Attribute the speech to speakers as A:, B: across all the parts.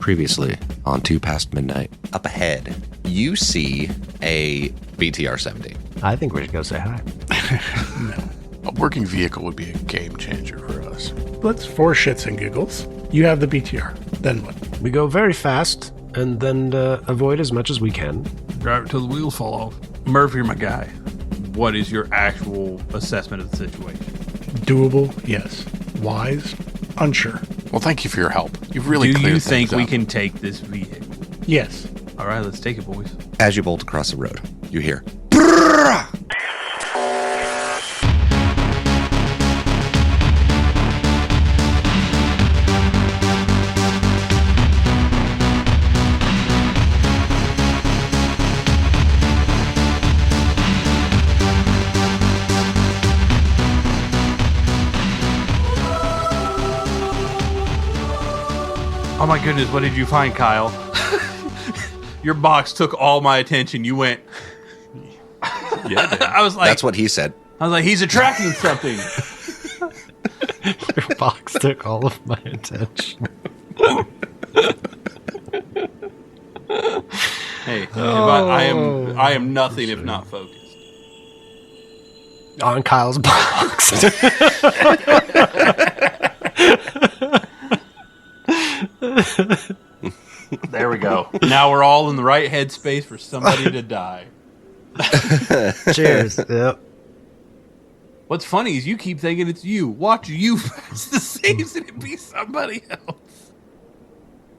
A: Previously on 2 Past Midnight. Up ahead, you see a BTR-70.
B: I think we should go say hi.
C: No. A working vehicle would be a game changer for us.
D: Let's for shits and giggles. You have the BTR. Then what?
B: We go very fast and then avoid as much as we can.
E: Drive it till the wheels fall off. Murph, you're my guy. What is your actual assessment of the situation?
D: Doable, yes. Wise, unsure.
C: Well, thank you for your help. You've really
E: Do
C: cleared
E: you
C: things
E: think we
C: up.
E: can take this vehicle?
D: Yes.
E: All right, let's take it, boys.
A: As you bolt across the road, you hear...
E: Oh my goodness, what did you find, Kyle? Your box took all my attention. You went...
C: Yeah,
E: I was like...
A: That's what he said.
E: I was like, he's attracting something.
B: Your box took all of my attention.
E: Hey, I am nothing if not focused.
B: On Kyle's box.
E: There we go. Now we're all in the right headspace for somebody to die.
B: Cheers. Yep.
E: What's funny is you keep thinking it's you. Watch you pass the saves and it be somebody else.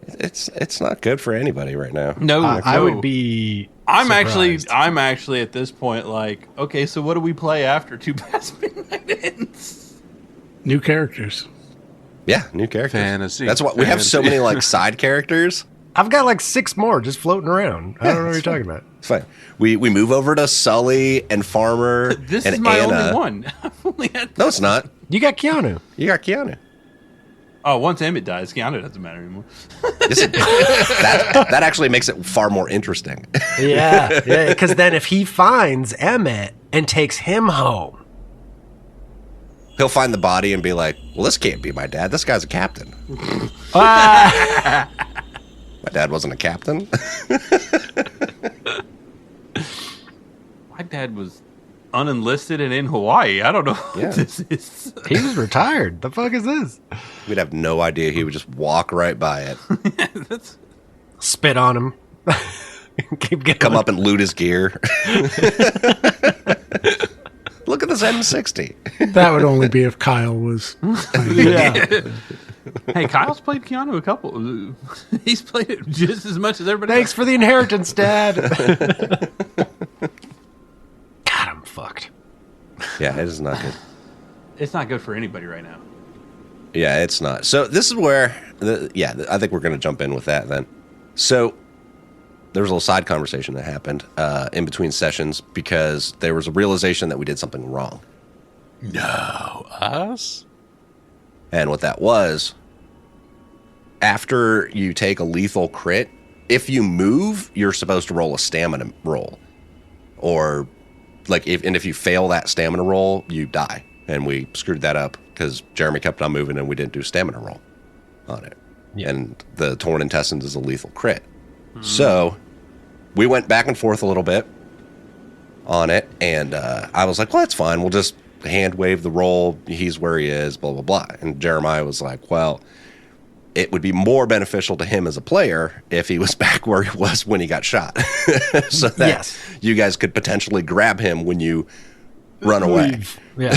A: It's not good for anybody right now.
E: No,
B: I would be.
E: I'm
B: surprised.
E: actually at this point like, okay, so what do we play after 2 Past Midnight ends?
D: New characters.
A: Yeah, new characters.
C: Fantasy.
A: That's what we have so many like side characters.
B: I've got like 6 more just floating around. I don't know what you're talking about.
A: It's fine. We move over to Sully and Farmer
E: This
A: and
E: is my
A: Anna.
E: only one. I've only had
A: No, it's not.
B: You got Keanu.
A: You got Keanu.
E: Oh, once Emmett dies, Keanu doesn't matter anymore.
A: That actually makes it far more interesting.
B: Yeah, because then if he finds Emmett and takes him home,
A: He'll find the body and be like, well, this can't be my dad. This guy's a captain.
B: ah,
A: My dad wasn't a captain.
E: My dad was unenlisted and in Hawaii. I don't know
A: Yeah.
E: what this is.
B: he was retired. The fuck is this?
A: We'd have no idea. He would just walk right by it,
E: That's,
B: Spit on him. Keep going.
A: come up and loot his gear. Look at this M60.
D: That would only be if Kyle was.
B: Yeah.
E: hey, Kyle's played Keanu a couple. He's played it just as much as everybody
B: Thanks
E: else.
B: for the inheritance, Dad. God, I'm fucked.
A: Yeah, it is not good.
E: It's not good for anybody right now.
A: Yeah, it's not. So this is where, I think we're going to jump in with that then. So there was a little side conversation that happened in between sessions because there was a realization that we did something wrong.
C: No, us?
A: And what that was, after you take a lethal crit, if you move, you're supposed to roll a stamina roll. Or, like, if you fail that stamina roll, you die. And we screwed that up because Jeremy kept on moving and we didn't do a stamina roll on it.
B: Yeah.
A: And the torn intestines is a lethal crit. So we went back and forth a little bit on it. And I was like, well, that's fine. We'll just hand wave the roll. He's where he is, blah, blah, blah. And Jeremiah was like, well, it would be more beneficial to him as a player if he was back where he was when he got shot. So that
B: Yes.
A: you guys could potentially grab him when you run away,
B: Yeah.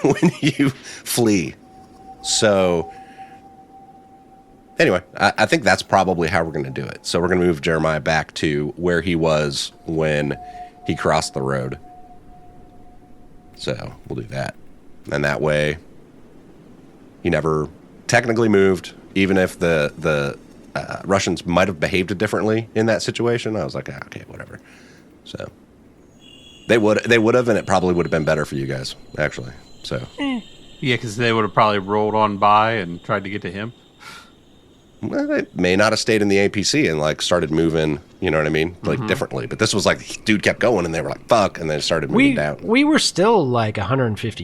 A: when you flee. So anyway, I think that's probably how we're going to do it. So we're going to move Jeremiah back to where he was when he crossed the road. So we'll do that. And that way, he never technically moved, even if the Russians might have behaved differently in that situation. I was like, okay, whatever. So they would have, and it probably would have been better for you guys, actually. So
E: Yeah, because they would have probably rolled on by and tried to get to him.
A: Well, it may not have stayed in the APC and like started moving, you know what I mean? Like differently. But this was like, dude kept going and they were like, fuck. And then it started moving down.
B: We were still like 150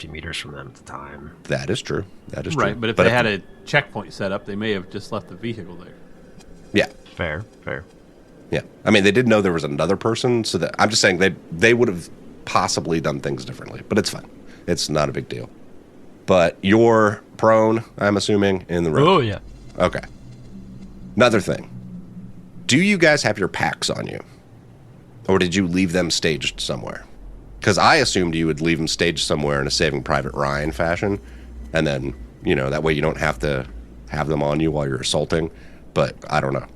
B: meters from them at the time.
A: That is true. That is true.
E: Right, but if they had a checkpoint set up, they may have just left the vehicle there.
A: Yeah.
B: Fair.
A: Yeah. I mean, they did know there was another person. So that I'm just saying they would have possibly done things differently. But it's fine. It's not a big deal. But you're prone, I'm assuming, in the road.
B: Oh, yeah.
A: Okay. Another thing. Do you guys have your packs on you? Or did you leave them staged somewhere? Because I assumed you would leave them staged somewhere in a Saving Private Ryan fashion. And then, that way you don't have to have them on you while you're assaulting. But I don't know.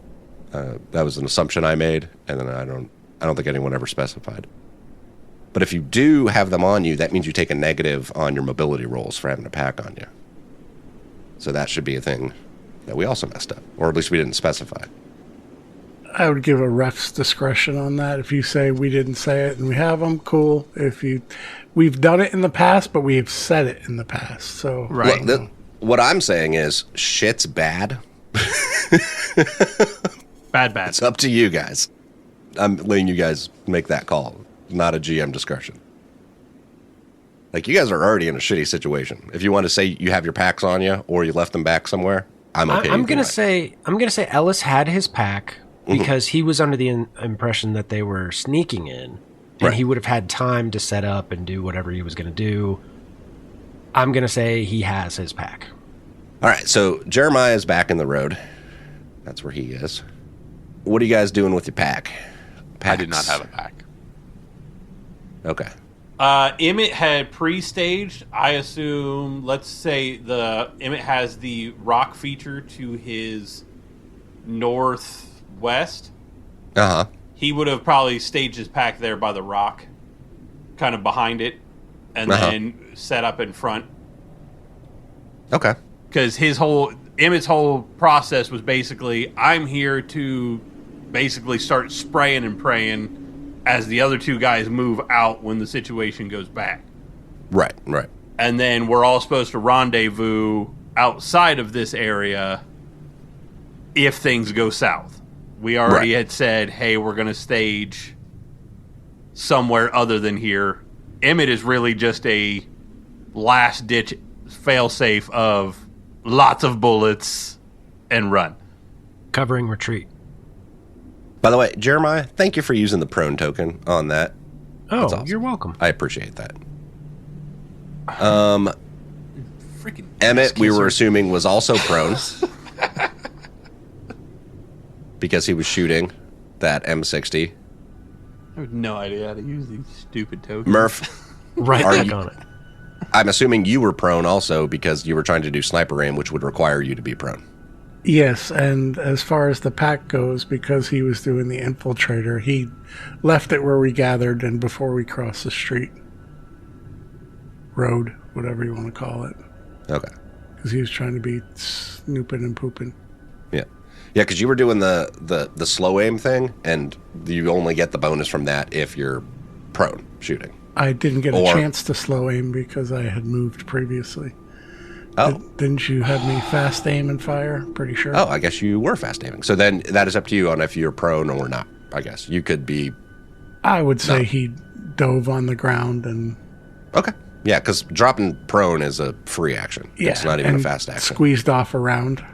A: That was an assumption I made. And then I don't think anyone ever specified. But if you do have them on you, that means you take a negative on your mobility rolls for having a pack on you. So that should be a thing that we also messed up. Or at least we didn't specify.
D: I would give a ref's discretion on that. If you say we didn't say it and we have them, cool. We've done it in the past, but we have said it in the past. So
E: Right.
A: Look, what I'm saying is shit's bad.
E: Bad.
A: It's up to you guys. I'm letting you guys make that call. Not a GM discretion. Like, you guys are already in a shitty situation. If you want to say you have your packs on you or you left them back somewhere, I'm okay.
B: I'm gonna say Ellis had his pack because he was under the impression that they were sneaking in, and he would have had time to set up and do whatever he was gonna do. I'm gonna say he has his pack.
A: All right, so Jeremiah is back in the road. That's where he is. What are you guys doing with your pack?
C: I did not have a pack.
A: Okay.
E: Emmett had pre-staged. I assume, let's say Emmett has the rock feature to his northwest.
A: Uh-huh.
E: He would have probably staged his pack there by the rock, kind of behind it, and then set up in front.
A: Okay.
E: Because Emmett's whole process was basically, I'm here to basically start spraying and praying as the other two guys move out when the situation goes back.
A: Right.
E: And then we're all supposed to rendezvous outside of this area if things go south. We already had said, hey, we're going to stage somewhere other than here. Emmett is really just a last-ditch fail-safe of lots of bullets and run.
B: Covering retreat.
A: By the way, Jeremiah, thank you for using the prone token on that.
B: Oh,
A: awesome.
B: You're welcome.
A: I appreciate that.
E: Freaking
A: Emmett, we were assuming, was also prone. Because he was shooting that M60.
E: I have no idea how to use these stupid tokens.
A: Murph,
B: Right
A: Are
B: back
A: you-
B: on it.
A: I'm assuming you were prone also because you were trying to do sniper aim, which would require you to be prone.
D: yes, and as far as the pack goes, because he was doing the infiltrator, he left it where we gathered and before we crossed the street. Road, whatever you want to call it.
A: Okay.
D: Because he was trying to be snooping and pooping.
A: Yeah. Yeah, because you were doing the slow aim thing, and you only get the bonus from that if you're prone shooting.
D: I didn't get a
A: Or-
D: chance to slow aim because I had moved previously.
A: Oh.
D: Didn't you have me fast aim and fire? Pretty sure.
A: Oh, I guess you were fast aiming. So then that is up to you on if you're prone or not, I guess. You could be...
D: I would say
A: No.
D: he dove on the ground and...
A: Okay. Yeah, because dropping prone is a free action.
D: Yeah,
A: It's not even a
D: and
A: fast action.
D: squeezed off around.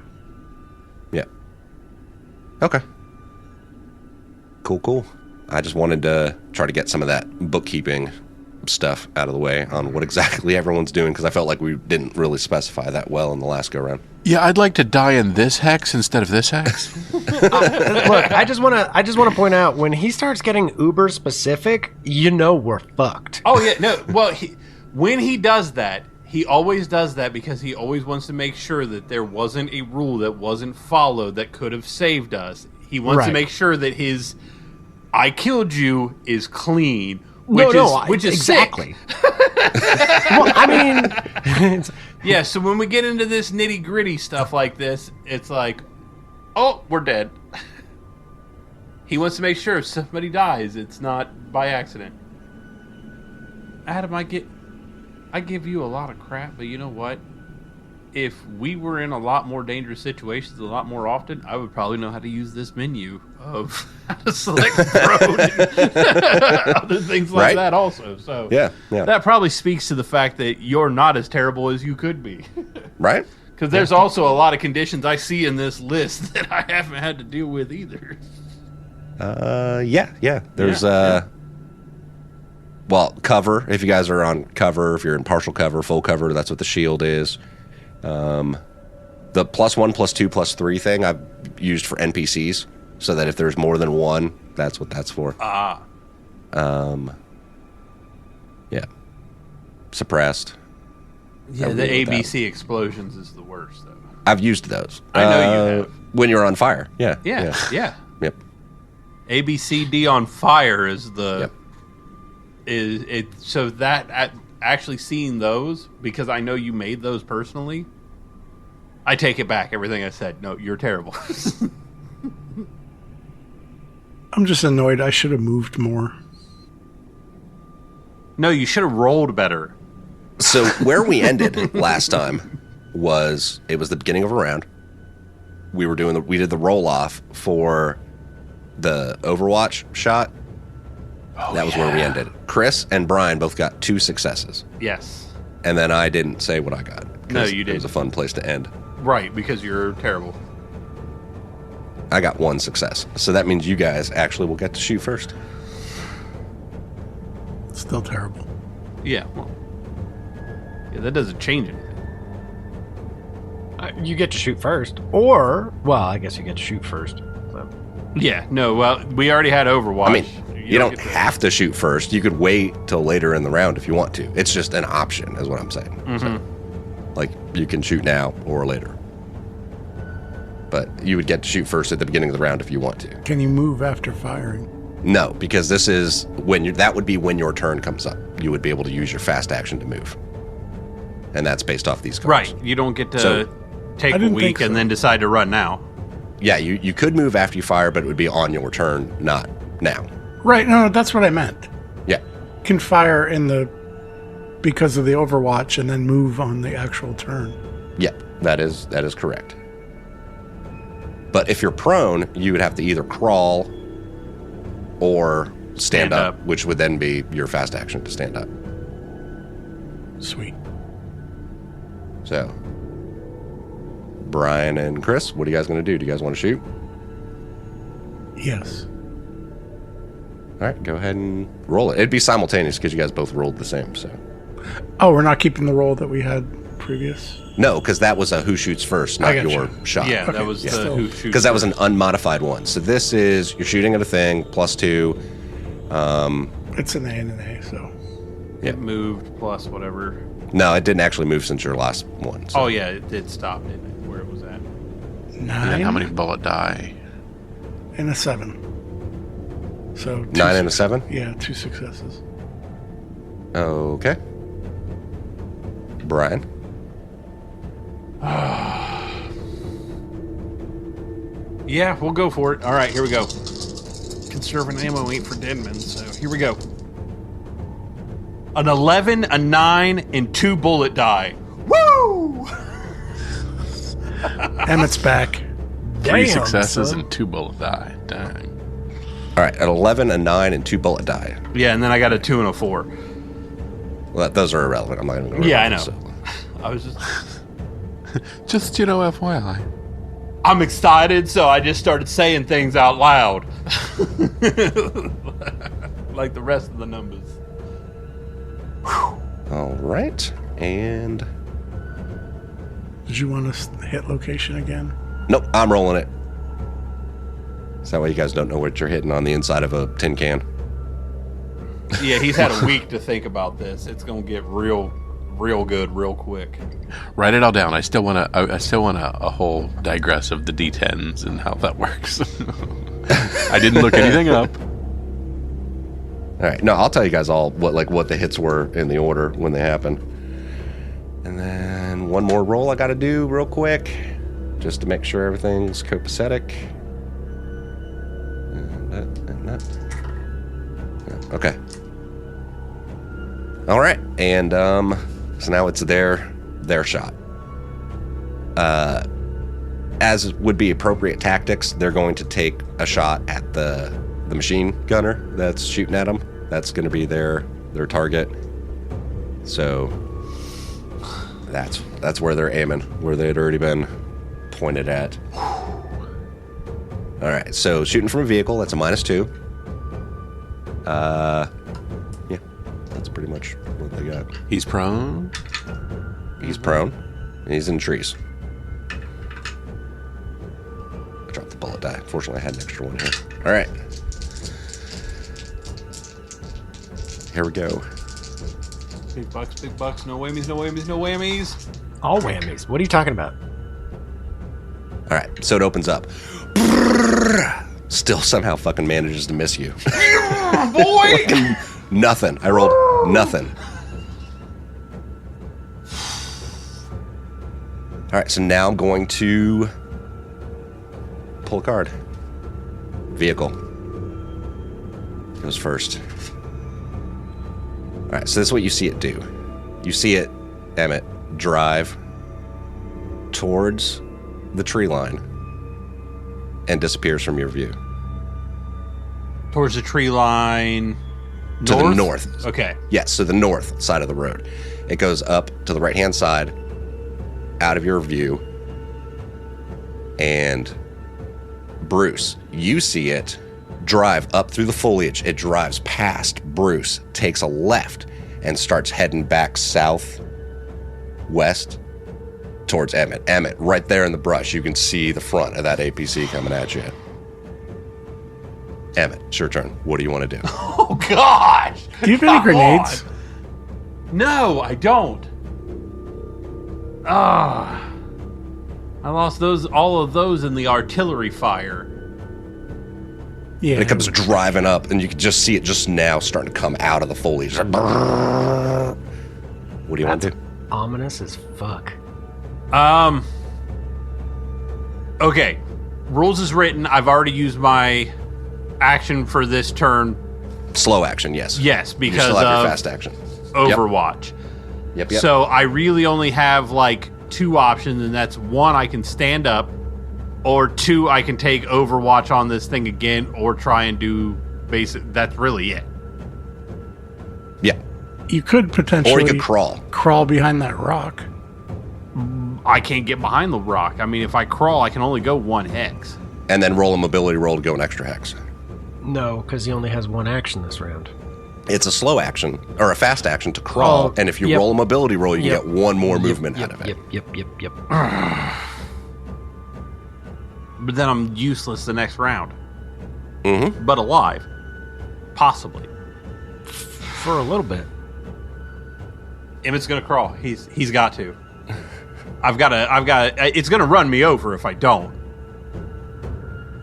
A: Yeah. Okay. Cool. I just wanted to try to get some of that bookkeeping stuff out of the way on what exactly everyone's doing, because I felt like we didn't really specify that well in the last go-round.
C: Yeah, I'd like to die in this hex instead of this hex.
B: Look, I just want to point out, when he starts getting uber specific, we're fucked.
E: Oh, yeah. No, well, when he does that, he always does that because he always wants to make sure that there wasn't a rule that wasn't followed that could have saved us. He wants to
B: Right.
E: make sure that his I killed you is clean. Which is
B: exactly.
E: sick.
B: Well, I mean,
E: Yeah, so when we get into this nitty gritty stuff like this, it's like, oh, we're dead. He wants to make sure if somebody dies, it's not by accident. Adam, I give you a lot of crap, but you know what? if we were in a lot more dangerous situations a lot more often, I would probably know how to use this menu of how to select prone and other things like that also. So
A: yeah.
E: that probably speaks to the fact that you're not as terrible as you could be.
A: Right?
E: Because there's also a lot of conditions I see in this list that I haven't had to deal with either.
A: Yeah. There's well, cover. If you guys are on cover, if you're in partial cover, full cover, that's what the shield is. The +1, +2, +3 thing I've used for NPCs, so that if there's more than one, that's what that's for. Yeah. Suppressed.
E: Yeah, the ABC explosions is the worst, though.
A: I've used those.
E: I know you have.
A: When you're on fire. Yeah.
E: Yeah.
A: Yep.
E: ABCD on fire is the...
A: Yep.
E: Is it so that actually seeing those, because I know you made those personally, I take it back, everything I said. No, you're terrible.
D: I'm just annoyed. I should have moved more.
E: No, you should have rolled better.
A: So where we ended last time was it was the beginning of a round. We did the roll off for the Overwatch shot. That was where we ended. Chris and Brian both got 2 successes.
E: Yes.
A: And then I didn't say what I got.
E: No, you didn't.
A: It was a fun place to end.
E: Right, because you're terrible.
A: I got 1 success. So that means you guys actually will get to shoot first.
D: Still terrible.
E: Yeah, well. Yeah, that doesn't change anything.
B: You get to shoot first. Or, well, I guess you get to shoot first. So.
E: Yeah, no, well, we already had Overwatch.
A: I mean, you don't have to shoot first. You could wait till later in the round if you want to. It's just an option, is what I'm saying.
E: Mm-hmm.
A: So, like, you can shoot now or later. But you would get to shoot first at the beginning of the round if you want to.
D: Can you move after firing?
A: No, because this is that would be when your turn comes up. You would be able to use your fast action to move. And that's based off these cards.
E: Right, you don't get to take a week and then decide to run now.
A: Yeah, you could move after you fire, but it would be on your turn, not now.
D: Right, no, that's what I meant.
A: Yeah.
D: Can fire because of the Overwatch and then move on the actual turn.
A: Yeah, that is correct. But if you're prone, you would have to either crawl or stand up, which would then be your fast action to stand up.
D: Sweet.
A: So, Brian and Chris, what are you guys going to do? Do you guys want to shoot?
D: Yes.
A: All right, go ahead and roll it. It'd be simultaneous because you guys both rolled the same. So.
D: Oh, we're not keeping the roll that we had previous?
A: No, because that was a who shoots first, not your shot.
E: Yeah, okay. That was the who shoots
A: because that was an unmodified one. So this is, you're shooting at a thing, +2.
D: It's an A and an A, so.
A: Yeah.
E: It moved plus whatever.
A: No, it didn't actually move since your last one. So.
E: Oh, yeah, it did stop, didn't it? Where it was at.
D: 9.
C: And then how many bullet die?
D: And a 7. So
A: 9 and a 7?
D: Yeah, 2 successes.
A: Okay. Brian?
E: Yeah, we'll go for it. All right, here we go. Conserving ammo ain't for dead men, so here we go. An 11, a 9, and 2 bullet die. Woo!
D: Emmett's back.
C: 3
B: Damn,
C: successes
B: son.
C: and 2 bullet die. Dang.
A: All right, an 11, a 9, and 2 bullet die.
E: Yeah, and then I got a 2 and a 4.
A: Well, those are irrelevant. I'm not going to go
E: Yeah, I
A: over
E: know.
A: those, so.
E: I was just...
C: Just, FYI.
E: I'm excited, so I just started saying things out loud. Like the rest of the numbers.
A: All right, and...
D: Did you want to hit location again?
A: Nope, I'm rolling it. So that way you guys don't know what you're hitting on the inside of a tin can.
E: Yeah, he's had a week to think about this. It's going to get real good real quick.
C: Write it all down. I still want a whole digress of the D10s and how that works. I didn't look anything up.
A: All right, no, I'll tell you guys all what the hits were in the order when they happen. And then one more roll I got to do real quick, just to make sure everything's copacetic. And that. Yeah, okay. All right, and so now it's their shot. as would be appropriate tactics, they're going to take a shot at the machine gunner that's shooting at them. That's going to be their target. So that's where they're aiming, where they'd already been pointed at. All right, so shooting from a vehicle, that's a -2. Yeah, that's pretty much what they got.
C: He's prone.
A: He's prone, and he's in trees. I dropped the bullet die. Fortunately, I had an extra one here. All right. Here we go.
E: Big bucks, no whammies, no whammies, no whammies.
B: All whammies. What are you talking about?
A: All right, so it opens up. Still somehow fucking manages to miss you.
E: Boy!
A: Nothing. I rolled nothing. All right, so now I'm going to pull a card. Vehicle goes first. All right, so this is what you see it do. You see it, Emmett, drive towards the tree line and disappears from your view.
E: Towards the tree line.
A: To the north.
E: Okay.
A: Yes, so the north side of the road. It goes up to the right-hand side, out of your view. And Bruce, you see it drive up through the foliage. It drives past Bruce, takes a left, and starts heading back southwest towards Emmett. Emmett, right there in the brush, you can see the front of that APC coming at you. Emmett, it's your turn. What do you want to do?
E: Oh, gosh!
D: Do you have any grenades?
E: No, I don't. I lost all of those in the artillery fire.
D: Yeah.
A: And it comes driving up, and you can just see it just now starting to come out of the foliage. What do you want to do?
B: Ominous as fuck.
E: Okay. Rules is written. I've already used my action for this turn.
A: Slow action, yes.
E: Yes,
A: You
E: because
A: still have your
E: of
A: fast action.
E: Overwatch.
A: Yep.
E: So I really only have like 2 options, and that's 1, I can stand up, or 2, I can take Overwatch on this thing again, or try and do basic. That's really it.
A: Yeah.
D: You could potentially
A: Or you could crawl.
D: crawl behind that rock.
E: I can't get behind the rock. I mean, if I crawl, I can only go 1 hex.
A: And then roll a mobility roll to go an extra hex.
B: No, because he only has 1 action this round.
A: It's a slow action, or a fast action to crawl,
B: Oh,
A: and if you
B: yep.
A: roll a mobility roll, you
B: Yep.
A: get 1 more movement out of it.
B: Yep.
E: But then I'm useless the next round.
A: Mm-hmm.
E: But alive. Possibly.
B: For a little bit.
E: Emmett's gonna crawl. He's got to. I've got to. It's gonna run me over if I don't.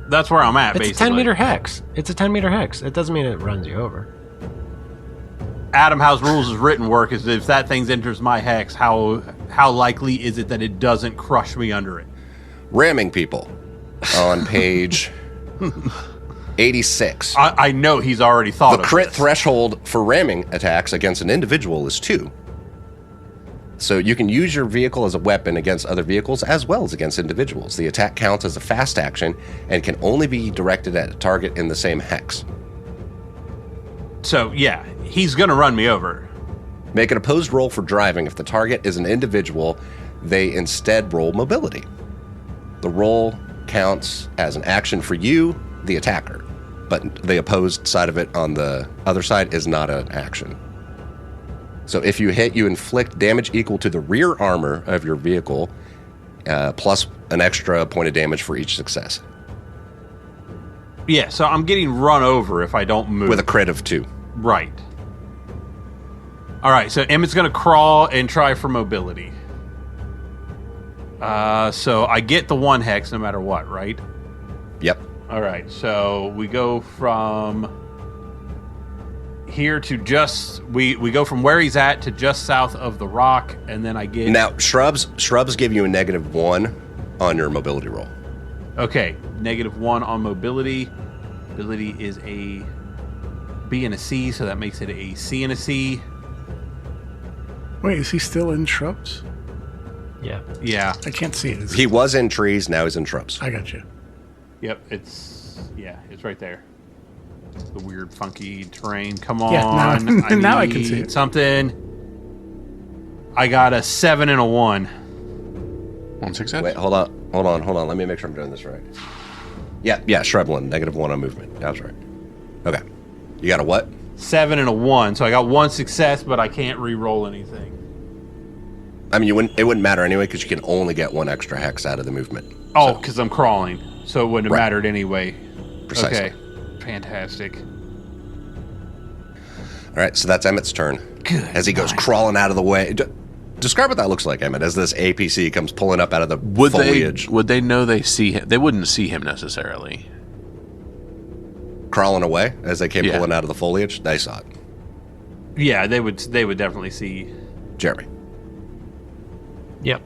E: That's where I'm at.
B: It's
E: basically.
B: a 10-meter hex. It's a 10-meter hex. It doesn't mean it runs you over.
E: Adam, how's rules is written work is if that thing enters my hex, how likely is it that it doesn't crush me under it?
A: Ramming people on page 86.
E: I know he's already thought
A: The
E: of
A: crit
E: this.
A: threshold for ramming attacks against an individual is 2. So you can use your vehicle as a weapon against other vehicles as well as against individuals. The attack counts as a fast action and can only be directed at a target in the same hex.
E: So yeah, he's gonna run me over.
A: Make an opposed roll for driving. If the target is an individual, they instead roll mobility. The roll counts as an action for you, the attacker, but the opposed side of it on the other side is not an action. So if you hit, you inflict damage equal to the rear armor of your vehicle, plus an extra point of damage for each success,
E: Yeah, so I'm getting run over if I don't move.
A: with a crit of 2.
E: Right. All right, so Emmett's going to crawl and try for mobility. So I get the 1 hex no matter what, right?
A: Yep.
E: All right, so we go from here to just... We go from where he's at to just south of the rock, and then I get...
A: Now, shrubs give you a -1 on your mobility roll.
E: Okay, -1 on mobility. Mobility is a B and a C, so that makes it a C and a C.
D: Wait, is he still in shrubs?
B: Yeah.
E: Yeah.
D: I can't see it.
A: He was in trees, now he's in shrubs.
D: I got you.
E: Yep. It's right there. The weird, funky terrain. Come on.
D: Yeah, now I can see
E: need
D: it.
E: something. I got a 7 and a 1.
C: 1 success.
A: Wait, hold on. Let me make sure I'm doing this right. Yeah, shrubland, -1 on movement. That was right. Okay. You got a what?
E: 7 and a 1. So I got 1 success, but I can't re-roll anything.
A: I mean, it wouldn't matter anyway because you can only get 1 extra hex out of the movement.
E: Oh, because I'm crawling. So it wouldn't have
A: Right.
E: mattered anyway.
A: Precisely.
E: Okay. Fantastic.
A: All right, so that's Emmett's turn.
E: Good
A: As he goes
E: night.
A: crawling out of the way. Describe what that looks like, Emmett, as this APC comes pulling up out of the foliage.
C: Would they know they see him? They wouldn't see him necessarily.
A: Crawling away as they came
C: Yeah.
A: pulling out of the foliage. They saw it.
E: Yeah, they would definitely see.
A: Jeremy.
B: Yep.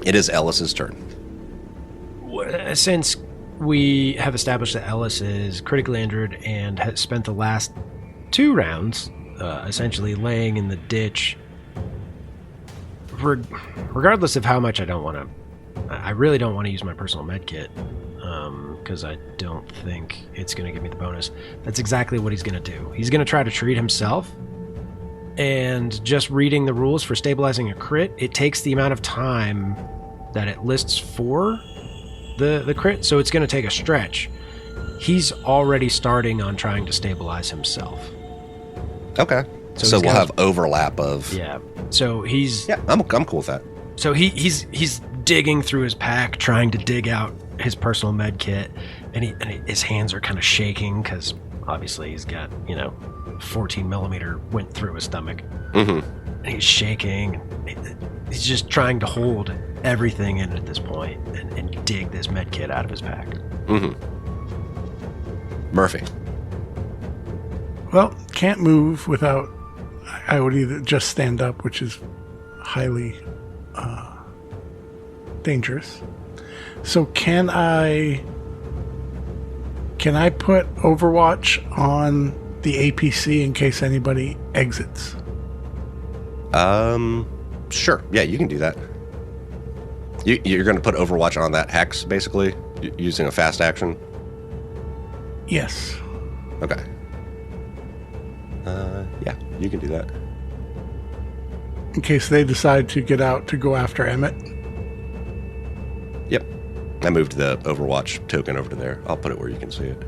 A: It is Ellis's turn.
B: Since we have established that Ellis is critically injured and has spent the last 2 rounds essentially laying in the ditch, regardless of how much I really don't want to use my personal med kit because I don't think it's going to give me the bonus. That's exactly what he's going to do. He's going to try to treat himself. And just reading the rules for stabilizing a crit, it takes the amount of time that it lists for the crit, so it's going to take a stretch. He's already starting on trying to stabilize himself.
A: Okay.
B: So
A: So
B: he's
A: we'll
B: got-
A: have overlap of...
B: Yeah. So he's
A: Yeah, I'm cool with that.
B: So he's digging through his pack, trying to dig out his personal med kit, and his hands are kind of shaking because obviously he's got 14 millimeter went through his stomach, and he's shaking. He's just trying to hold everything in at this point and dig this med kit out of his pack.
A: Murphy.
D: Well, can't move without. I would either just stand up, which is highly dangerous. So can I put Overwatch on the APC in case anybody exits?
A: Sure. Yeah, you can do that. You're going to put Overwatch on that hex, basically, using a fast action?
D: Yes.
A: Okay. Yeah, you can do that.
D: In case they decide to get out to go after Emmett.
A: Yep. I moved the Overwatch token over to there. I'll put it where you can see it.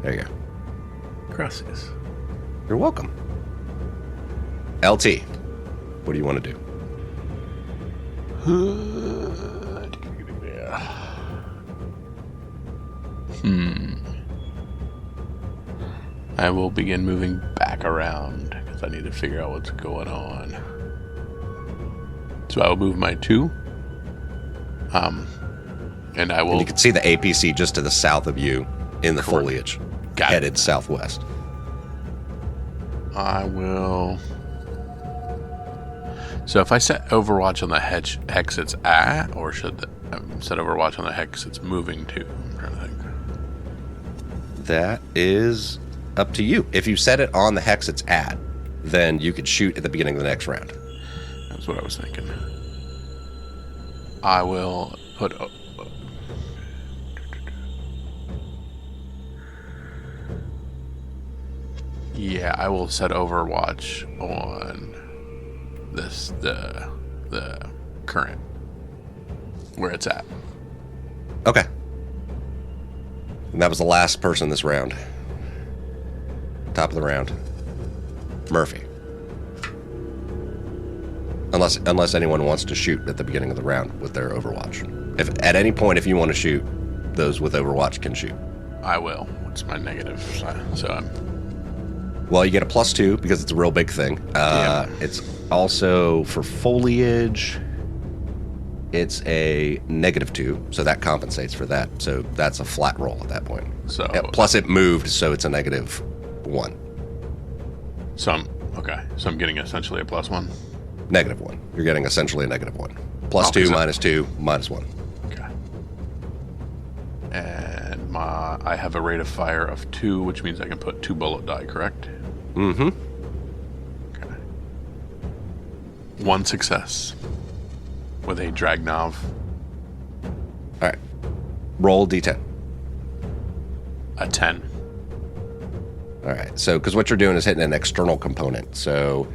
A: There you go.
D: Gracias.
A: You're welcome. LT, what do you want to do?
C: I will begin moving back around because I need to figure out what's going on. So I will move my 2. And I will.
A: And you can see the APC just to the south of you in the foliage,
C: Got it.
A: headed southwest.
C: I will. So if I set Overwatch on the hex it's at, or should set Overwatch on the hex it's moving to? I'm trying to think.
A: That is up to you. If you set it on the hex it's at, then you could shoot at the beginning of the next round.
C: That's what I was thinking. I will put. Yeah, I will set Overwatch on the current where it's at.
A: Okay. And that was the last person this round. Top of the round. Murphy. Unless anyone wants to shoot at the beginning of the round with their Overwatch. If at any point if you want to shoot, those with Overwatch can shoot.
C: I will. It's my negative, so I'm.
A: Well, you get a +2 because it's a real big thing.
C: Yeah.
A: It's also for foliage. It's a -2, so that compensates for that. So that's a flat roll at that point.
C: So
A: Plus it moved, so it's a -1.
C: So I'm okay. So I'm getting essentially a +1.
A: -1. You're getting essentially a -1. +2, -2, -1.
C: Okay. And I have a rate of fire of 2, which means I can put 2 bullet die, correct?
A: Mm-hmm.
C: Okay. One success with a Dragnov.
A: All right. Roll D10.
C: A 10.
A: All right. So, because what you're doing is hitting an external component. So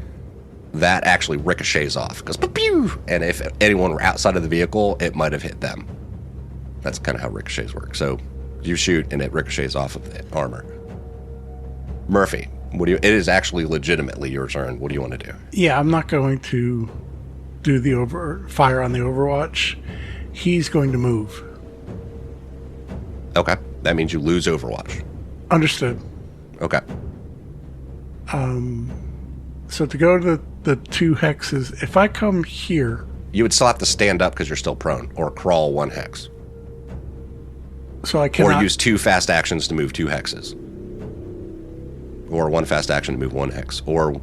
A: that actually ricochets off. Goes pew! And if anyone were outside of the vehicle, it might have hit them. That's kind of how ricochets work. So you shoot and it ricochets off of the armor. Murphy, it is actually legitimately your turn. What do you want to do?
D: Yeah, I'm not going to do the fire on the Overwatch. He's going to move.
A: Okay. That means you lose Overwatch.
D: Understood.
A: Okay.
D: So to go to the 2 hexes, if I come here...
A: You would still have to stand up because you're still prone, or crawl 1 hex.
D: So I cannot...
A: Or use 2 fast actions to move 2 hexes. Or 1 fast action to move 1 hex. Or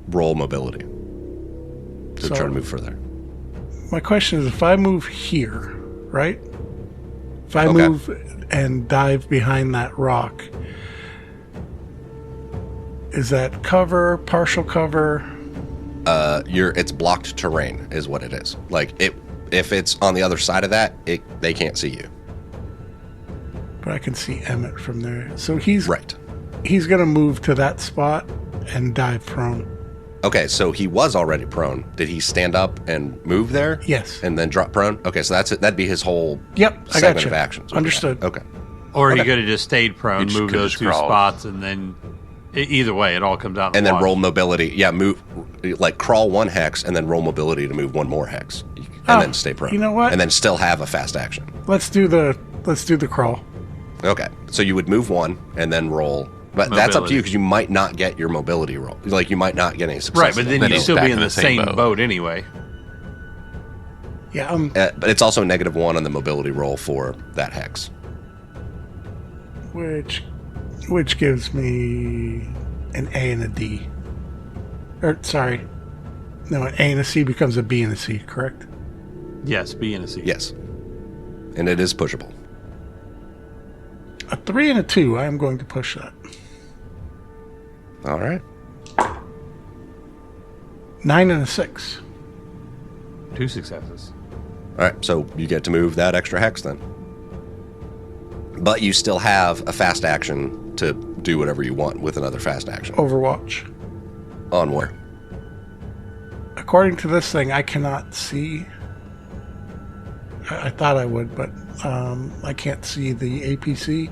A: roll mobility to try to move further.
D: My question is, if I move here, right? If I move and dive behind that rock, is that cover, partial cover?
A: It's blocked terrain is what it is. Like, if it's on the other side of that, they can't see you.
D: But I can see Emmett from there. So he's...
A: Right.
D: He's going to move to that spot and dive prone.
A: Okay, so he was already prone. Did he stand up and move there?
D: Yes.
A: And then drop prone? Okay, so that'd be his whole
D: I
A: segment
D: got
A: of actions.
D: Understood.
A: Okay.
E: Or he could have just stayed prone,
C: He
E: moved
C: could
E: those
C: just
E: 2
C: crawl.
E: spots, and then either way, it all comes out. In the
A: And then
E: wash.
A: roll mobility. Yeah, move, like crawl 1 hex and then roll mobility to move 1 more hex. And then stay prone.
D: You know what?
A: And then still have a fast action.
D: Let's do the crawl.
A: Okay, so you would move 1 and then roll. But that's up to you because you might not get your mobility roll. Like, you might not get any success.
E: Right, but then
C: Then
E: you'd
C: he's
E: still
C: back
E: be in the same
C: boat.
E: boat anyway.
D: Yeah,
A: But it's also -1 on the mobility roll for that hex.
D: which gives me an A and a D. Or sorry, no, an A and a C becomes a B and a C. Correct?
E: Yes, B and a C.
A: Yes. And it is pushable.
D: A 3 and a 2. I am going to push that.
A: All right.
D: 9 and a 6.
E: 2 successes.
A: All right, so you get to move that extra hex then. But you still have a fast action to do whatever you want with another fast action.
D: Overwatch.
A: On where?
D: According to this thing, I cannot see. I thought I would, but I can't see the APC.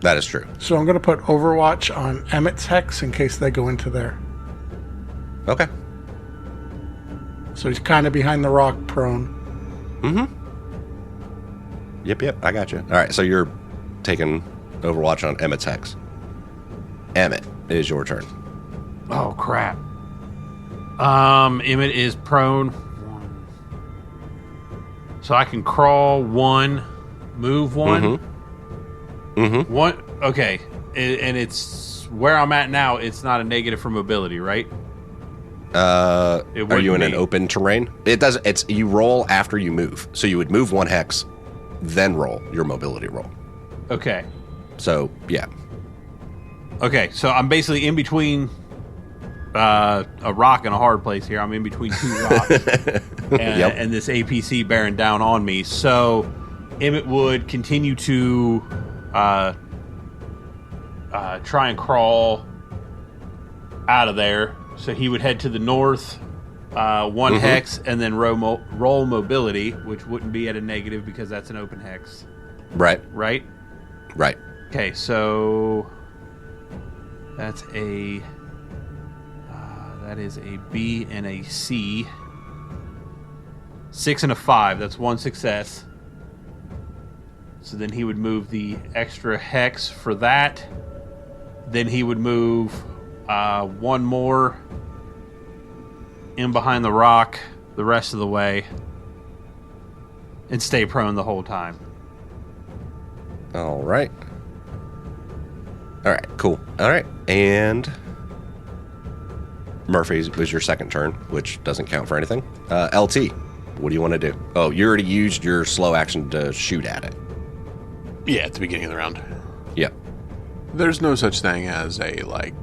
A: That is true.
D: So I'm going to put Overwatch on Emmett's hex in case they go into there.
A: Okay.
D: So he's kind of behind the rock, prone.
A: Yep, I got you. All right, so you're taking Overwatch on Emmett's hex. Emmett, it is your turn.
E: Oh crap. Emmett is prone. So I can crawl 1, move 1. One. Okay, and it's where I'm at now. It's not a negative for mobility, right?
A: Are you in
E: be.
A: an open terrain? It does. It's you roll after you move. So you would move 1 hex, then roll your mobility roll.
E: Okay.
A: So yeah.
E: Okay, so I'm basically in between a rock and a hard place here. I'm in between 2 rocks, and this APC bearing down on me. So Emmett would continue to try and crawl out of there. So he would head to the north, 1 hex, and then roll mobility, which wouldn't be at a negative because that's an open hex.
A: Right.
E: Right?
A: Right.
E: Okay, so that's that is a B and a C. 6 and a 5. That's 1 success. So then he would move the extra hex for that. Then he would move 1 more in behind the rock the rest of the way and stay prone the whole time.
A: All right. All right, cool. All right, and Murphy's was your second turn, which doesn't count for anything. LT, what do you want to do? Oh, you already used your slow action to shoot at it.
C: Yeah, at the beginning of the round.
A: Yep.
C: There's no such thing as a, like,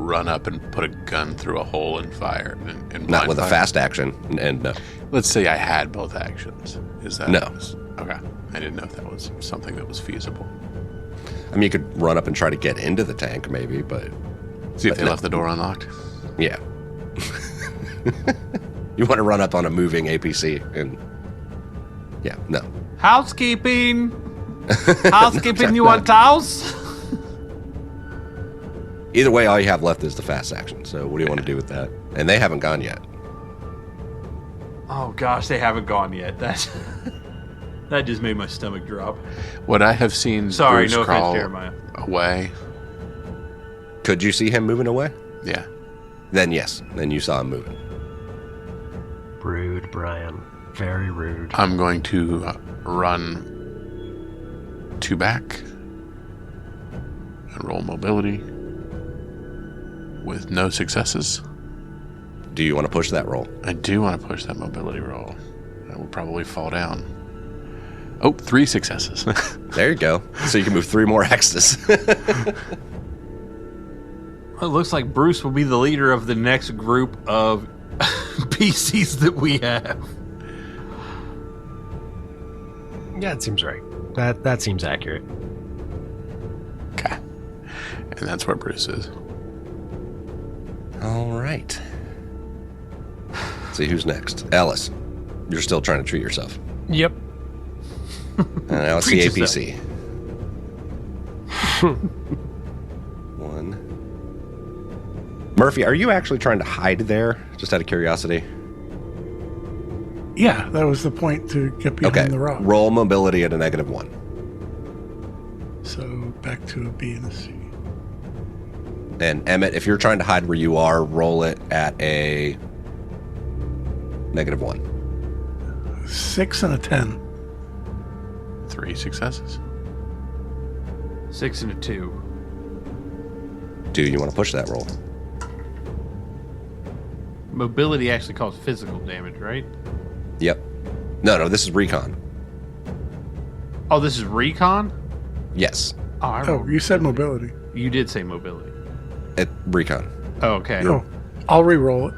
C: run up and put a gun through a hole and fire. And
A: Not with a
C: fire?
A: fast action. And no.
C: Let's say I had both actions. Is that
A: No.
C: Okay. I didn't know if that was something that was feasible.
A: I mean, you could run up and try to get into the tank, maybe, but
C: See if
A: But
C: they
A: no.
C: left the door unlocked.
A: yeah. You want to run up on a moving APC and yeah, no.
E: Housekeeping. Housekeeping, you want house?
A: Either way, all you have left is the fast action. So what do you want to do with that? And they haven't gone yet.
E: Oh gosh, they haven't gone yet. That just made my stomach drop.
C: Would I have seen
E: Sorry,
C: Bruce
E: no offense,
C: crawl
E: Jeremiah.
C: away?
A: Could you see him moving away?
C: Yeah.
A: Then yes. Then you saw him moving.
B: Rude, Brian. Very rude.
C: I'm going to run 2 back and roll mobility with no successes.
A: Do you want to push that roll?
C: I do want to push that mobility roll. I will probably fall down. Oh, 3 successes.
A: There you go. So you can move 3 more hexes.
E: It looks like Bruce will be the leader of the next group of PCs that we have.
B: Yeah, it seems right. That seems accurate.
C: Okay. And that's where Bruce is.
A: All right. See who's next. Ellis, you're still trying to treat yourself.
B: Yep.
A: And now it's the
E: Treat yourself.
A: APC. 1. Murphy, are you actually trying to hide there? Just out of curiosity.
D: Yeah, that was the point, to get behind
A: Okay.
D: the rock.
A: Roll mobility at a -1.
D: So back to a B and a C.
A: And Emmett, if you're trying to hide where you are, roll it at a -1.
D: 6 and a 10.
C: 3 successes.
E: 6 and a 2.
A: Do you want to push that roll?
E: Mobility actually causes physical damage, right?
A: Yep. No, this is recon.
E: Oh, this is recon?
A: Yes.
E: Oh, I
D: Oh,
E: rolled-
D: you said mobility.
E: You did say mobility.
A: Recon.
E: Oh, okay.
D: Oh, I'll re-roll it.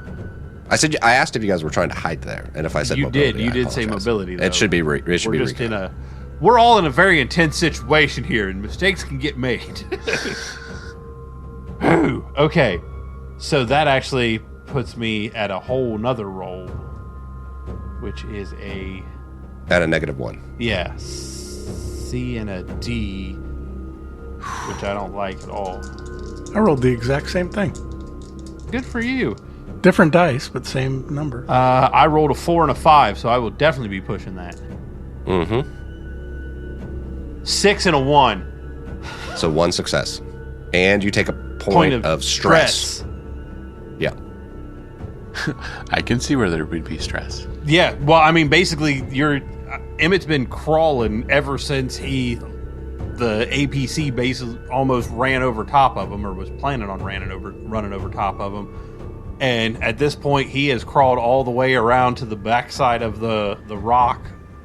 A: I asked if you guys were trying to hide there, and if I said
E: You
A: mobility,
E: did. You
A: I
E: did say
A: apologize.
E: mobility, though.
A: It should be. It should
E: We're
A: be
E: just
A: recon.
E: we're all in a very intense situation here, and mistakes can get made. Ooh, okay, so that actually puts me at a whole nother roll, which is a
A: At a -1.
E: C and a D, which I don't like at all.
D: I rolled the exact same thing.
E: Good for you.
D: Different dice, but same number.
E: I rolled a 4 and a 5, so I will definitely be pushing that.
A: Mm-hmm.
E: 6 and a 1.
A: So 1 success, and you take a point of stress. Yeah.
C: I can see where there would be stress.
E: Yeah, well, I mean, basically, Emmett's been crawling ever since the APC base almost ran over top of him, or was planning on running over top of him. And at this point, he has crawled all the way around to the backside of the rock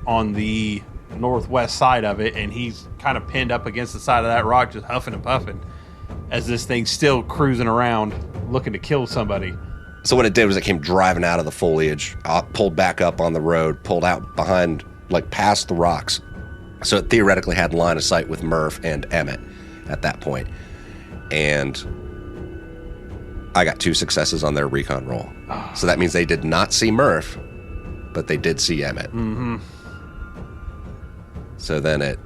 E: on the northwest side of it, and he's kind of pinned up against the side of that rock, just huffing and puffing, as this thing's still cruising around, looking to kill somebody.
A: So what it did was it came driving out of the foliage, pulled back up on the road, pulled out behind, like past the rocks. So it theoretically had line of sight with Murph and Emmett at that point. And I got 2 successes on their recon roll. So that means they did not see Murph, but they did see Emmett.
E: Mm-hmm.
A: So then it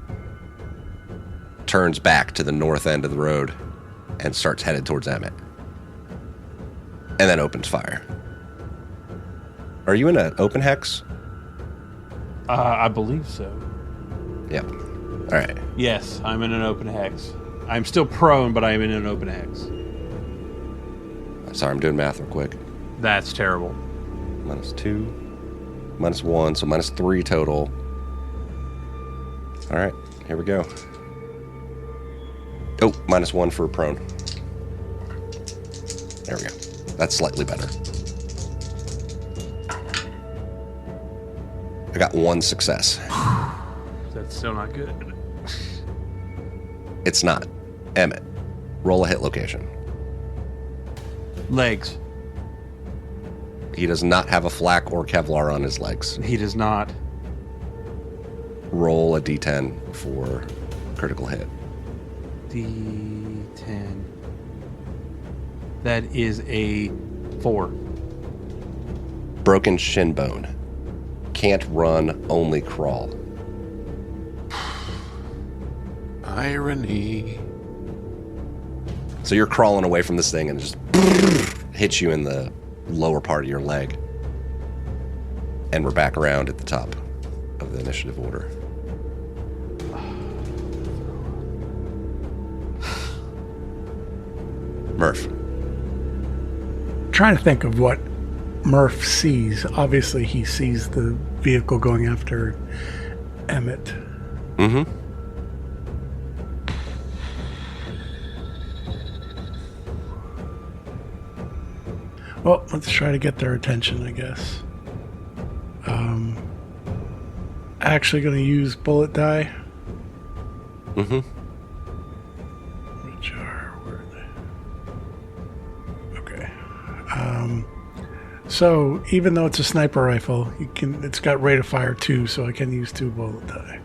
A: turns back to the north end of the road and starts headed towards Emmett. And then opens fire. Are you in an open hex?
E: I believe so.
A: Yep. All right.
E: Yes, I'm in an open hex. I'm still prone, but I am in an open hex.
A: Sorry, I'm doing math real quick.
E: That's terrible.
A: -2, -1, so -3 total. All right, here we go. Oh, -1 for prone. There we go. That's slightly better. I got 1 success.
E: That's still not good.
A: It's not. Emmett, roll a hit location.
E: Legs.
A: He does not have a flak or Kevlar on his legs.
E: He does not.
A: Roll a d10 for critical hit.
E: D10. That is a 4.
A: Broken shin bone. Can't run, only crawl.
C: Irony.
A: So you're crawling away from this thing and it just hits you in the lower part of your leg. And we're back around at the top of the initiative order. Murph.
D: Trying to think of what Murph sees. Obviously, he sees the vehicle going after Emmett.
A: Mm-hmm.
D: Well, let's try to get their attention, I guess. Actually going to use bullet die.
A: Mm-hmm.
D: Which are... Where are they? Okay. So, even though it's a sniper rifle, it's got rate of fire 2, so I can use 2 bullet die.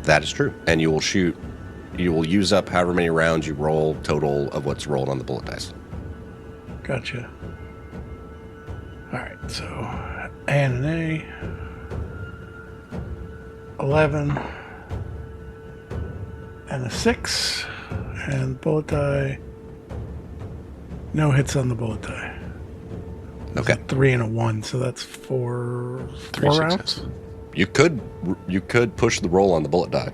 A: That is true. And you will use up however many rounds you roll total of what's rolled on the bullet dice.
D: Gotcha. Alright, so and an A. 11. And a 6. And bullet die. No hits on the bullet die.
A: Okay.
D: 3 and a 1, so that's 4
C: 3
D: rounds.
C: successes.
A: You could push the roll on the bullet die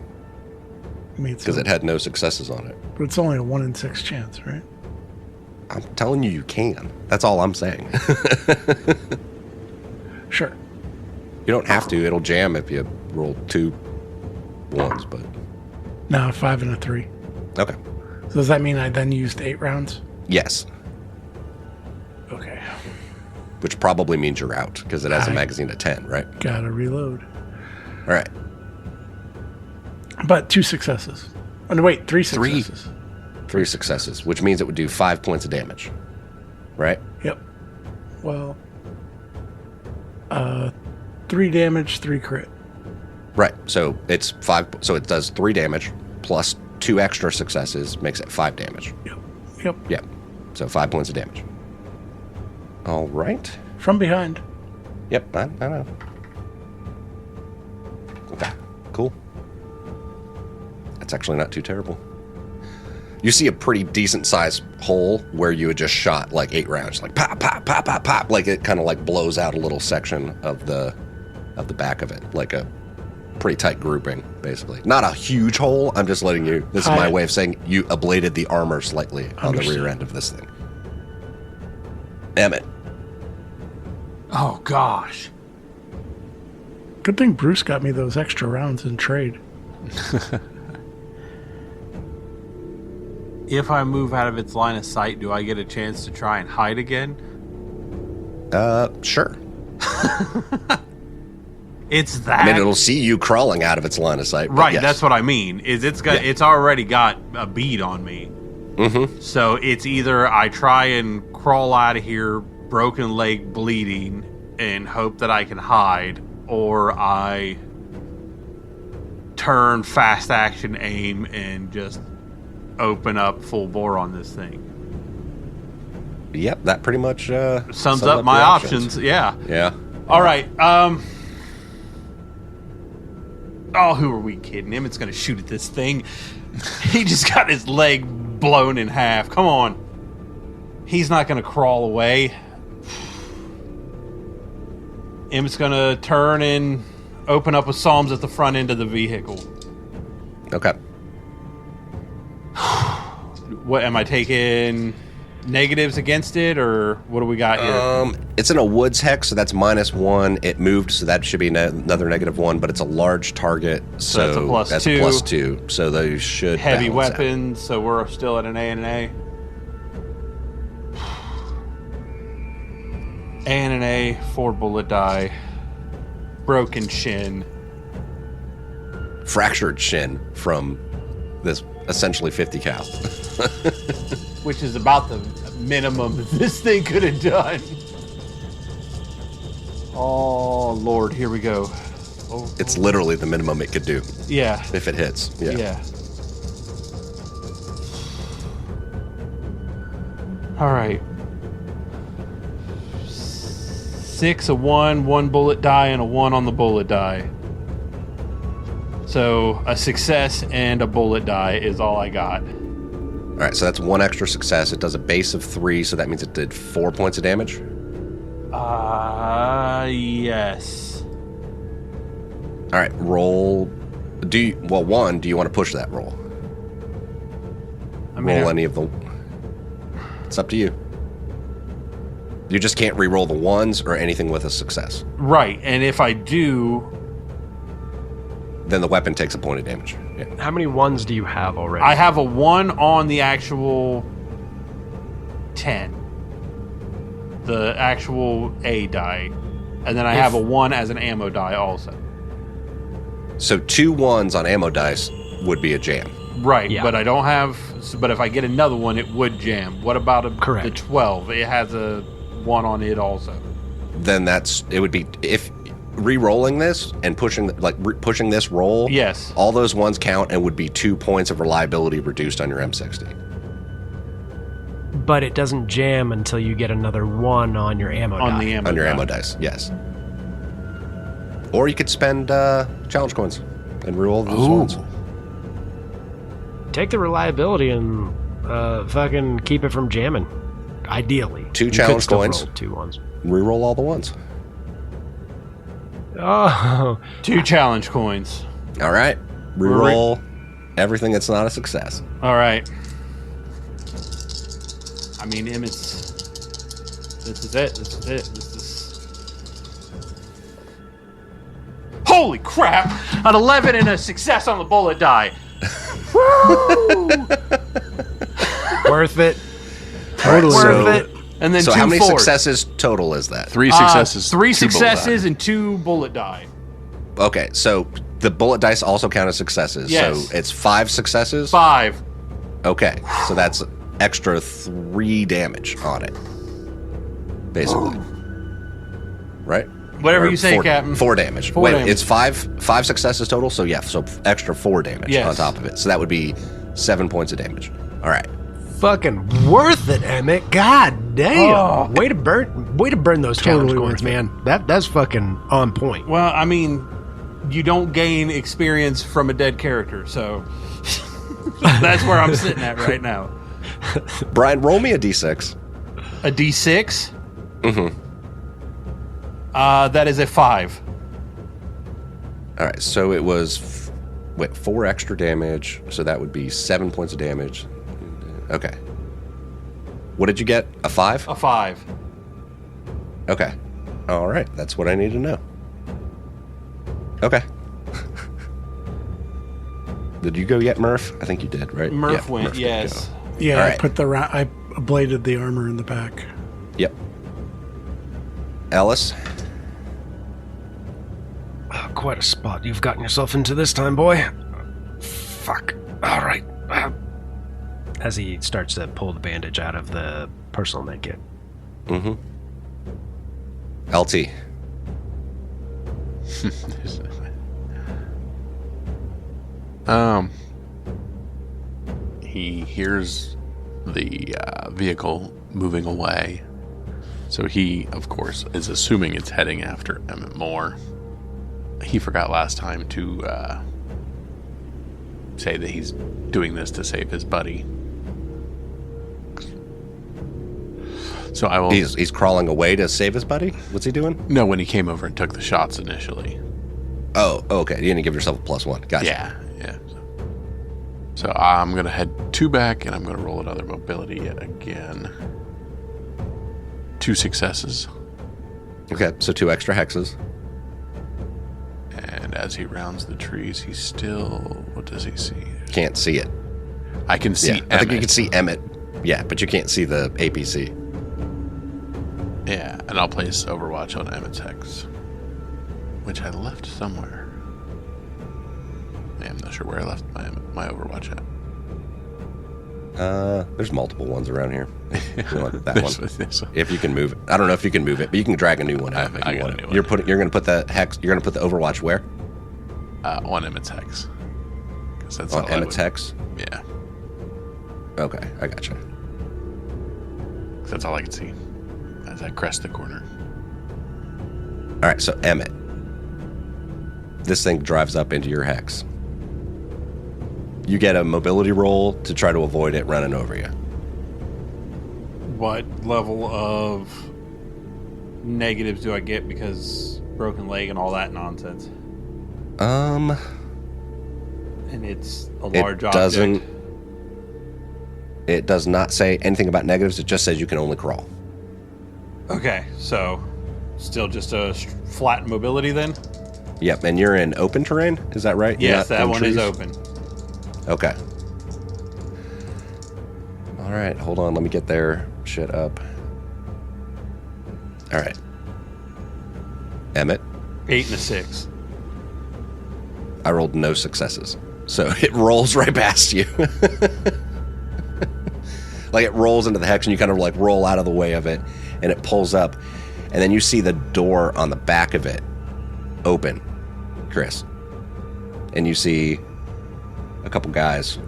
D: I mean,
A: because it had no successes on it.
D: but it's only a 1 in 6 chance, right?
A: I'm telling you, you can. That's all I'm saying.
D: Sure.
A: You don't have to. It'll jam if you roll 2 ones, but
D: No, 5 and a 3.
A: okay.
D: So does that mean I then used 8 rounds?
A: Yes,
D: Okay.
A: which probably means you're out because it has a
D: I-
A: magazine of 10, right?
D: Gotta reload.
A: All right.
D: But 2 successes. Oh, no, wait, 3
A: 3.
D: successes.
A: 3 successes, which means it would do 5 points of damage, right?
D: Yep. Well, 3 damage, 3 crit.
A: Right. So it's 5. So it does 3 damage plus 2 extra successes makes it 5 damage.
D: Yep. Yep.
A: Yeah. So 5 points of damage. All right.
D: From behind.
A: Yep. I know. Okay. Cool. That's actually not too terrible. You see a pretty decent sized hole where you had just shot like 8 rounds, like pop, pop, pop, pop, pop. Like it kind of like blows out a little section of the back of it, like a pretty tight grouping, basically. Not a huge hole. I'm just letting you. This is my way of saying you ablated the armor slightly on the rear end of this thing. Emmett.
E: Oh, gosh.
D: Good thing Bruce got me those extra rounds in trade.
E: If I move out of its line of sight, do I get a chance to try and hide again?
A: Sure.
E: It's that.
A: I mean, it'll see you crawling out of its line of sight. but
E: Right,
A: yes.
E: that's what I mean. It's already got a bead on me.
A: Mm-hmm.
E: So it's either I try and crawl out of here, broken leg bleeding, and hope that I can hide, or I turn fast action aim and just open up full bore on this thing.
A: Yep, that pretty much
E: Sums up my
A: your
E: options. Yeah.
A: Yeah.
E: All right. Oh, who are we kidding? Emmett's going to shoot at this thing. He just got his leg blown in half. Come on. He's not going to crawl away. Emmett's going to turn and open up with Psalms at the front end of the vehicle.
A: Okay.
E: What am I taking? Negatives against it, or what do we got here?
A: It's in a woods hex, so that's -1. It moved, so that should be another -1, but it's a large target, so
E: that's a plus
A: that's
E: 2.
A: +2. So those should
E: Heavy
A: balance out.
E: weapons, so we're still at an A and an A. And an A, 4 bullet die, broken shin.
A: Fractured shin from this essentially 50 cal.
E: Which is about minimum this thing could have done. Oh, Lord, here we go. Oh,
A: It's literally the minimum it could do
E: yeah.
A: if it hits. Yeah.
E: Yeah. All right. 6, a 1, 1 bullet die, and a 1 on the bullet die. So a success and a bullet die is all I got.
A: All right, so that's 1 extra success. It does a base of 3, so that means it did 4 points of damage.
E: Yes.
A: All right, roll. Do you want to push that roll?
E: I mean,
A: Roll any of the. It's up to you. You just can't re-roll the ones or anything with a success.
E: right, and if I do,
A: Then the weapon takes a point of damage. Yeah.
B: How many ones do you have already?
E: I have a 1 on the actual 10. The actual A die. And then I have a 1 as an ammo die also.
A: So 2 1s on ammo dice would be a jam.
E: Right,
B: Yeah.
E: but I don't have... But if I get another one, it would jam. What about
B: Correct.
E: the 12? It has a 1 on it also.
A: Then it would be if re-rolling this and pushing this roll.
E: Yes.
A: All those ones count and would be 2 points of reliability reduced on your M60.
B: But it doesn't jam until you get another 1 on your ammo
E: On
B: die.
E: the ammo
A: On your
E: die.
A: ammo dice, yes. Or you could spend challenge coins and re-roll those ones.
B: Take the reliability and fucking keep it from jamming. Ideally.
A: 2
B: You could
A: challenge
B: still
A: coins.
B: roll 2 ones.
A: Re-roll all the ones.
B: Oh,
E: 2 challenge coins.
A: All right. Re-roll everything that's not a success.
E: All right. I mean, Emmett's... This is it. This is it. This is... Holy crap! An 11 and a success on the bullet die.
B: worth it.
D: Totally.
B: Worth it.
E: And then
A: So
E: 2
A: how many
E: fours.
A: successes total is that?
C: 3 successes.
E: 3
C: 2 bullet
E: successes
C: die.
E: and 2 bullet die.
A: Okay, so the bullet dice also count as successes.
E: Yes.
A: So it's 5 successes.
E: 5.
A: Okay, so that's extra 3 damage on it, basically. Right?
E: Whatever
A: Or
E: you say,
A: 4,
E: Captain.
A: 4 damage.
E: 4
A: Wait,
E: damage.
A: it's 5 successes total. So yeah, so extra 4 damage
E: Yes.
A: on top of it. So that would be 7 points of damage. All right.
B: Fucking worth it, Emmett. God damn. Way to burn those challenge
D: Totally
B: coins,
D: worth it.
B: man. That's fucking on point.
E: Well, I mean, you don't gain experience from a dead character, so that's where I'm sitting at right now.
A: Brian, roll me a d6.
E: A D6?
A: Mm-hmm.
E: That is a 5.
A: All right, so it was 4 extra damage, so that would be 7 points of damage. Okay. What did you get? A 5?
E: A 5.
A: Okay. All right, that's what I need to know. Okay. Did you go yet, Murph? I think you did, right?
E: Murph
A: Yeah,
E: went,
A: did
E: yes.
A: go.
D: Yeah,
A: All
D: I
A: right.
D: put I bladed the armor in the back.
A: Yep. Ellis?
B: Oh, quite a spot you've gotten yourself into this time, boy. Fuck. All right. As he starts to pull the bandage out of the personal med kit.
A: Mm-hmm. LT.
C: He hears the vehicle moving away. So he, of course, is assuming it's heading after Emmett Moore. He forgot last time to say that he's doing this to save his buddy. So I will...
A: He's crawling away to save his buddy? What's he doing?
C: No, when he came over and took the shots initially.
A: Oh, okay. You didn't give yourself a +1. Gotcha.
C: Yeah. So I'm going to head 2 back, and I'm going to roll another mobility yet again. 2 successes.
A: Okay, so 2 extra hexes.
C: And as he rounds the trees, he's still... What does he see?
A: Can't see it.
C: I can see
A: Yeah, I think you
C: Emmett.
A: can see Emmett. Yeah, but you can't see the APC.
C: Yeah, and I'll place Overwatch on Emmett's hex, which I left somewhere. I'm not sure where I left my Overwatch at.
A: There's multiple ones around here. You want that
C: This
A: one?
C: this one.
A: If you can move it. I don't know if you can move it, but you can drag a new one out.
C: I got a new one.
A: You're going to put the hex. You're going to put the Overwatch where?
C: On Emmett's hex. 'Cause that's
A: On
C: all I
A: Emmett's
C: would-
A: hex.
C: Yeah.
A: Okay, I gotcha.
C: 'Cause that's all I can see as I crest the corner.
A: All right, so Emmett, this thing drives up into your hex. You get a mobility roll to try to avoid it running over you.
E: What level of negatives do I get because broken leg and all that nonsense? And it's a large object.
A: It does not say anything about negatives. It just says you can only crawl.
E: Okay, so still just a flat mobility then?
A: Yep, and you're in open terrain. Is that right? You're
E: Yes,
A: not
E: that
A: in
E: one
A: trees?
E: is open.
A: Okay. All right, hold on. Let me get their shit up. All right. Emmett,
E: 8 and a 6.
A: I rolled no successes. So it rolls right past you. Like it rolls into the hex and you kind of like roll out of the way of it and it pulls up. And then you see the door on the back of it open, Chris. And you see a couple guys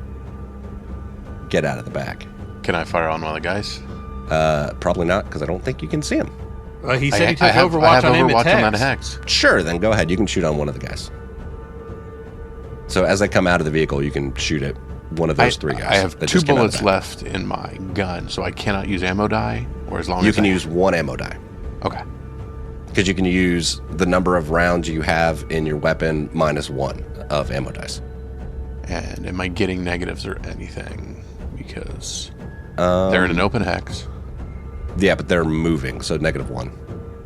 A: get out of the back.
C: Can I fire on one of the guys?
A: Probably not, because I don't think you can see him.
E: He said he took
C: I have
E: Overwatch on
C: Overwatch
E: Emmett's
C: on that
E: hex.
C: hex.
A: Sure, then go ahead. You can shoot on one of the guys. So as they come out of the vehicle, you can shoot at one of those three guys.
C: I have
A: that
C: 2
A: just came out of
C: bullets
A: the back.
C: left in my gun, so I cannot use ammo die, or as long
A: You
C: as
A: can
C: I-
A: use one ammo die.
C: Okay.
A: Because you can use the number of rounds you have in your weapon minus 1 of ammo dice.
C: And am I getting negatives or anything? Because they're in an open hex.
A: Yeah, but they're moving, so -1.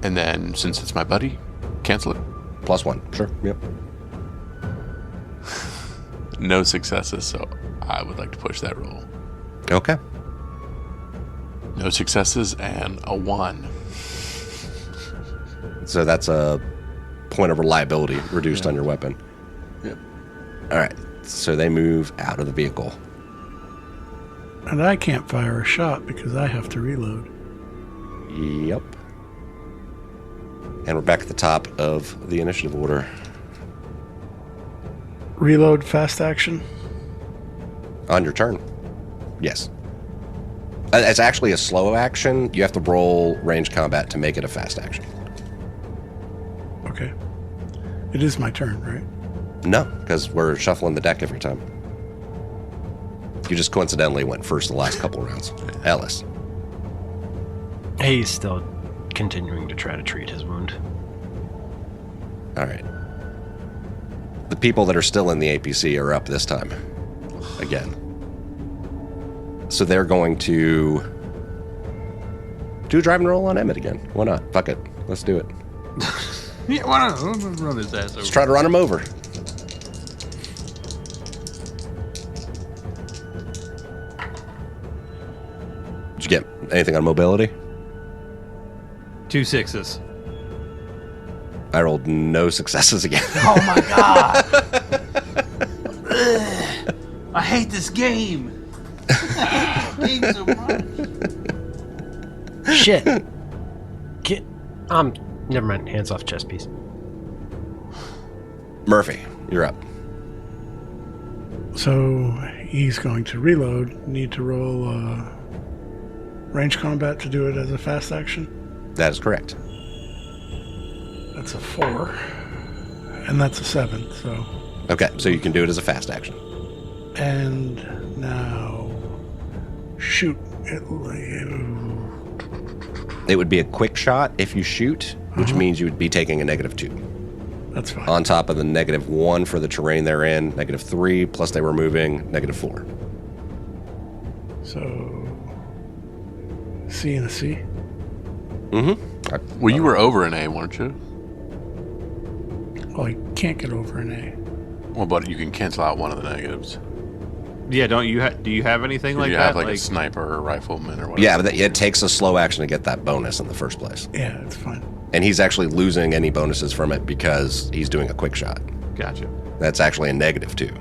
C: And then, since it's my buddy, cancel it.
A: +1. Sure. Yep.
C: No successes, so I would like to push that roll.
A: Okay.
C: No successes and a 1.
A: So that's a point of reliability reduced on your weapon.
C: Yep.
A: All right. So they move out of the vehicle.
D: And I can't fire a shot because I have to reload.
A: Yep. And we're back at the top of the initiative order.
D: Reload fast action.
A: On your turn. Yes. It's actually a slow action. You have to roll range combat to make it a fast action.
D: Okay. It is my turn, right?
A: No, because we're shuffling the deck every time. You just coincidentally went first the last couple rounds. Ellis.
B: He's still continuing to try to treat his wound.
A: All right. The people that are still in the APC are up this time. Again. So they're going to do a driving roll on Emmett again. Why not? Fuck it. Let's do it.
E: Yeah, why not? Let's run his ass over.
A: Let's try to run him over. Did you get anything on mobility?
E: 2 6s.
A: I rolled no successes again.
E: Oh my god! I hate this game. Game so much.
B: Shit. Never mind. Hands off chess piece.
A: Murphy, you're up.
D: So he's going to reload. Need to roll range combat to do it as a fast action.
A: That is correct.
D: That's a 4. And that's a 7, so.
A: Okay, so you can do it as a fast action.
D: And now shoot it.
A: It would be a quick shot if you shoot, which means you would be taking a -2.
D: That's fine.
A: On top of the -1 for the terrain they're in, -3, plus they were moving, -4.
D: So C and a C.
C: Well, you were over an A, weren't you?
D: Well, I can't get over an A.
C: Well, but you can cancel out one of the negatives.
E: Yeah, don't you? Do you have anything like
C: you
E: that?
C: have like a sniper or a rifleman or whatever.
A: Yeah, but it takes a slow action to get that bonus in the first place.
D: Yeah, it's fine.
A: And he's actually losing any bonuses from it because he's doing a quick shot.
E: Gotcha.
A: That's actually a -2.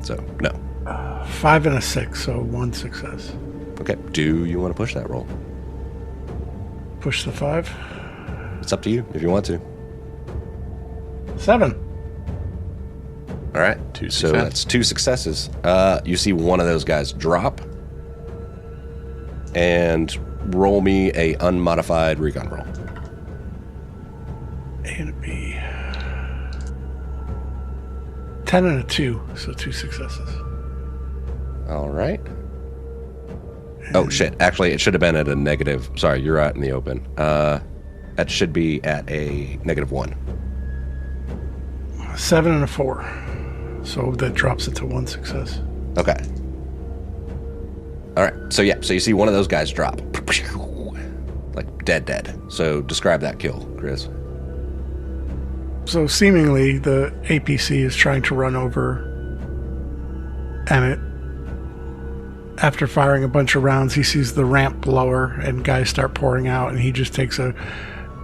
A: So, no.
D: 5 and a 6, so 1 success.
A: Okay. Do you want to push that roll?
D: Push the 5.
A: It's up to you if you want to.
D: 7.
A: All right.
C: Two
A: So
C: success.
A: that's 2 successes. You see one of those guys drop. And roll me a unmodified recon roll.
D: A and a B. 10 and a 2, so 2 successes.
A: All right. Oh, shit. Actually, it should have been at a negative. Sorry, you're out in the open. That should be at a -1.
D: 7 and a 4. So that drops it to 1 success.
A: Okay. All right. So, yeah. So you see one of those guys drop. Like dead. So describe that kill, Chris.
D: So seemingly the APC is trying to run over Emmett. After firing a bunch of rounds, he sees the ramp lower and guys start pouring out, and he just takes a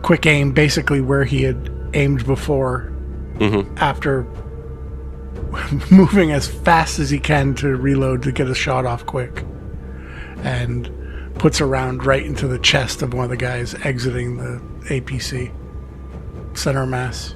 D: quick aim basically where he had aimed before, after moving as fast as he can to reload to get a shot off quick, and puts a round right into the chest of one of the guys exiting the APC center mass.